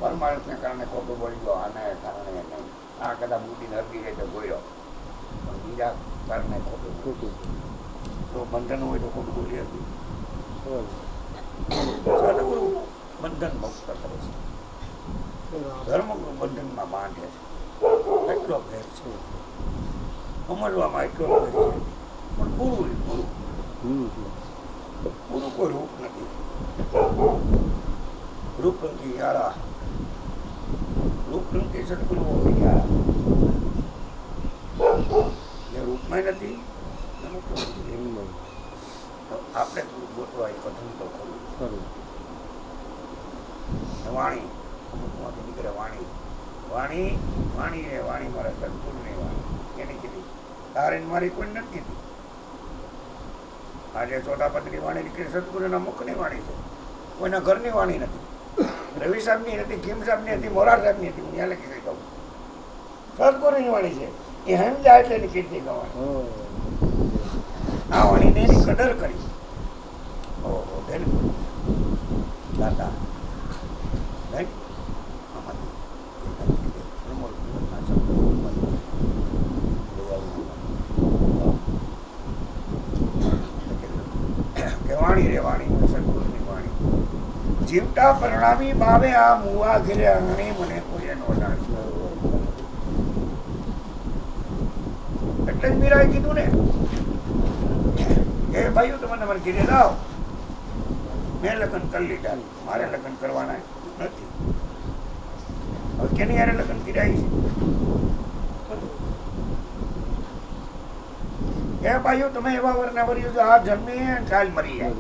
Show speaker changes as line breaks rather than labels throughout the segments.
પરમાણુને કારણે ખોટું બોલી ગયો, આને કારણે નહીં, આ કદાચ બુદ્ધિ નરકી ગઈ તો બોલ્યો, પણ બીજા કારણે ખોટું તો બંધન હોય તો ખોટું બોલી હતી. સદગુરુ બંધન મુક્ત કરે છે, ધર્મગુરુ બંધનમાં બાંધે છે. એટલો ફેર છે, સમજવામાં એટલો ફેર છે. પણ ગુરુ ગુરુ કોઈ રૂપ નથી. રૂપ નથી યારા, રૂપ નથી સદગુરુ યારા. જે રૂપમાં નથી તો આપણે ગોતવા એ કથન તો ખરું. વાણી અમુકમાંથી નીકળે વાણી, વાણી વાણી એ વાણી મારા સદગુરુની વાણી એની કીધી. તારે મારી કોઈ નથી કીધી. આજે ચોથા પદની વાણી નીકળી સદગુરુના મુખની વાણી છે, કોઈના ઘરની વાણી નથી. રવિ સાહેબની નથી, કિમ સાહેબની હતી, મોરાર સાહેબની હતી. હું ત્યાં લખી કઈ કહું સદગુરુની વાણી છે. એ સમજાય એટલે એની કીર્તિ ગવાણી. આ વાણીને એની કદર કરી. ઓહો વેરી ગુડ દાદા. વાણી રે વાણી સદગુરુની વાણી. જીવતા પરણાવી બાવે આ મુવા ઘેરે આંગણે મને કોઈ નો જાણી. એટલે જ મીરાએ કીધું ને કે ભાઈઓ તમે તમારે ઘેરે લાવો, મેં લગ્ન કરી લીધા, મારે લગ્ન કરવાના નથી. હવે કેની યારે લગ્ન કર્યા છે? એ ભાઈઓ તમે એવા વરના વર્યો છો, આ જન્મે કાલ મરી જાય,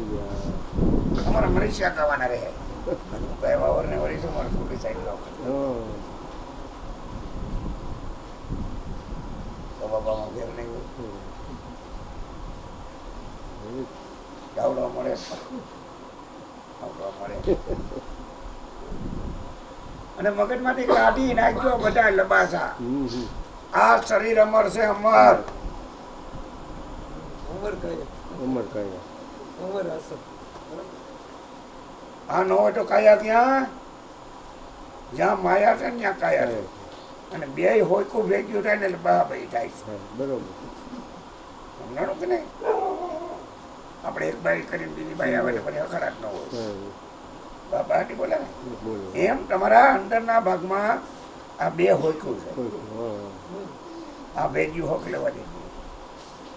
અમારા મરીશિયા ગાવાના રહે. એવા વરને વરીશું મારે થોડી સાઈડ લાવ તો બાબામાં ઘેર નહીં હોય, ગાવડવા મળે, ગાવડવા મળે. અને મગજમાંથી કાઢી નાખ્યો બધા લબાસા. આ શરીર અમર છે, અમર. આ ન હોય તો કાયા ક્યાં? જ્યાં માયા છે ને ત્યાં કાયા છે. અને બે હોયકું ભેગ્યું થાય ને એટલે બરાબર થાય છે. બરોબર સમજાણું કે નહીં? આપણે એક બાઈ કરીને બીજી બાઈ આવે પછી અખરાટ ન હોય. બાબા ની બોલે ને એમ તમારા અંદરના ભાગમાં આ બે હોયકું છે. આ ભેગ્યું હોક લેવા દે.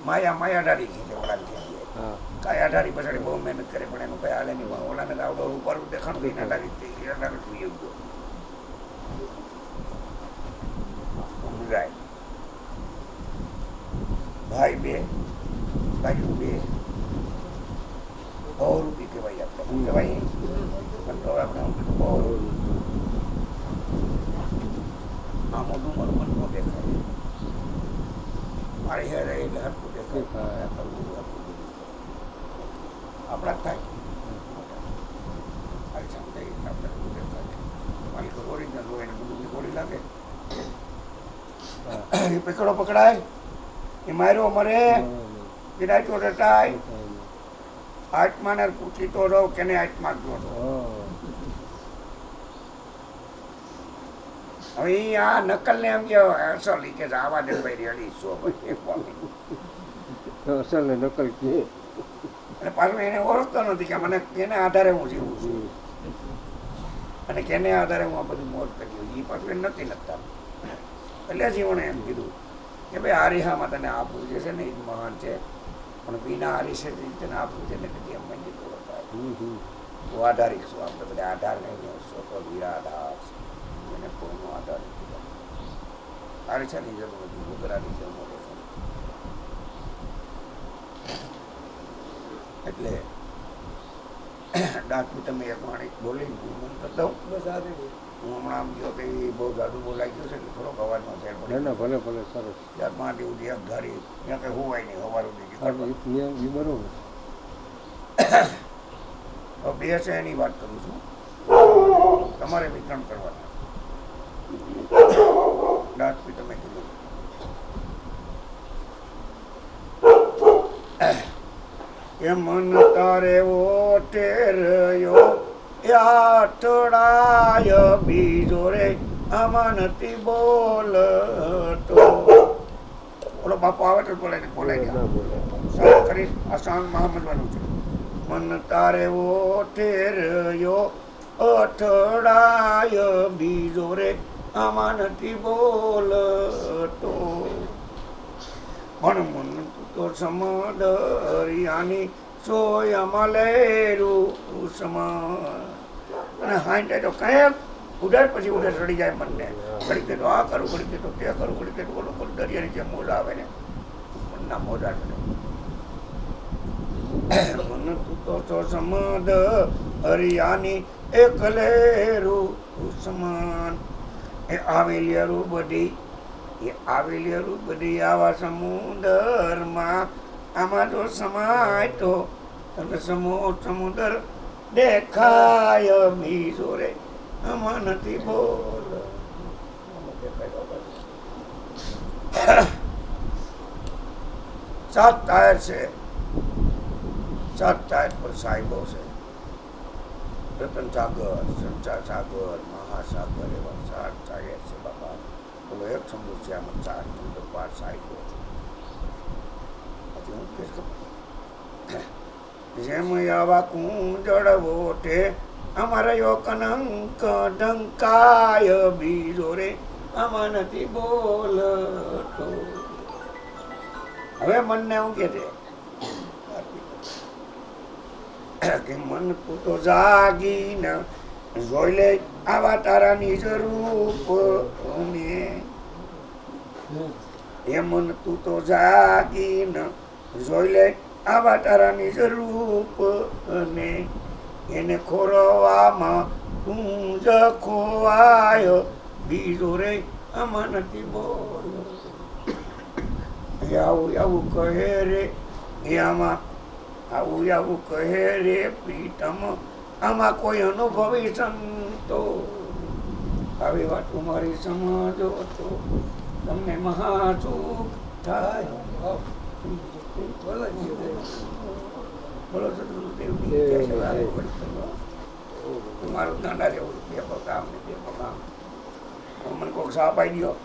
માયાધારી છે, કાયા ધારી પછી બહુ મહેનત કરે પણ એનું કઈ હાલે નહીં. ઓલાને આવડો ઉપર દેખાણું કઈ ના લાગી સમજાય. ભાઈ બે બાજુ બે બહુરૂપી કહેવાય. આપણે કહેવાય પણ તો આપણે બહુ આ મોટું મારું મન ન દેખાય. મારી હેરે એટલે હરકું દેખાય. આપણા થાય ઓરિજિનલ હોય ને બધું ગોળી લાગે. એ પકડો પકડાય, એ માર્યો મરે, પીડાયતો રટાય. આત્માને પૂછીતો રહો કેને આત્મા જો. હવે આ નકલ ને એમ કે અસલ કે આવા દે ભાઈ રેડી સો
અસલ ને નકલ કે.
અને પાછું એને ઓળખતો નથી કે મને કેને આધારે હું જીવું છું અને કેને આધારે હું આ બધું મોજ કર્યું. એ પાછું એને નથી લખતા. એટલે જીવણે એમ કીધું કે ભાઈ આરિહામાં તને આપવું જે છે ને એ જ મહાન છે, પણ વિના આરિશે તને આપવું છે ને કદી એમ મંજિત થાય. હું આધારિક છું. આપણે બધા આધાર નહીં, સ્વતો વિરાધાર એને કોઈનો આધાર નથી. આરિશાની જરૂર નથી, ઉગરાની જરૂર નથી. એટલે દાંતની તમે એક વાણી બોલી મન કરતા હું હમણાં આમ કહ્યું કે બહુ જાદુ બોલાઈ ગયું છે એટલે થોડોક અવાજનો ફેર પડે.
ભલે ભલે સરસ.
ત્યાર માંથી ઉધી એક ધારી ત્યાં કઈ હોવાય નહીં, હવારું નહીં.
બરોબર.
બે છે એની વાત કરું છું. તમારે વિતરણ કરવાના. દાંત બી તમે કીધું કે મન તારે ઓટે રહ્યો એ આઠડાય બીજો રે આમાં નથી બોલતો. ઓલો બાપુ આવે તો બોલાય
ના બોલે.
સારું કરી આ સાંજમાં સમજવાનું છે. મન તારે ઓઠે રહ્યો અઠડાય બીજો રે આમાં નથી બોલતો. પણ મન તો સમદરિયાની સોયમાં લેરું સમાન. અને હાઈ તો કંઈક ઉડાડ પછી ઉડાડ રડી જાય મનને. ઘડી કે તો આ કરું, ઘડી કે તો તે કરું, ઘડી કે તો ઓલું કરું. દરિયાની જેમ મોજા આવે ને મનના મોજા કરે. મન તો સમદ હરિયાની એકલેરું સમાન. એ આવેલી બધી આવા સમુદરમાં આમાં જો સમાય તો તને સમુદર દેખાય બીજો રે આમાં નથી બોલ. સાત ટાયર છે, સાત ટાયર પર સાહેબો છે. રતન સાગર, સંચાર સાગર, મહાસાગર એવા સાત ટાયર છે બાપા. બોલો એક સમુદ્ર છે આમાં ચાર સમુદ્ર પાર સાહેબો. જેમ આવા કુંજળવો તે અમારા યો કનંક ઢંકાય બીજો રે આમાં નથી બોલતો. હવે મનને એવું કે છે કે મન તું તો જાગીને જોઈ લે આવા તારા નિજ રૂપ ને. એ મન તું તો જાગીને જોઈ લે આવા તારા નિજ રૂપ ને. એને ખોરવામાં તું જ ખોવાય બીજો રે આમાં નથી બોલ. આવું આવું કહે રે આમાં આવું કહે રે પ્રીતમ આમાં કોઈ અનુભવી સંતો. આવી વાત મારી સમજો તો તમને મહાસુખ થાય. બોલો મારું દાંડા જેવું બે પગામ ને બે પગામ. મને કોઈક સાપ આવી ગયો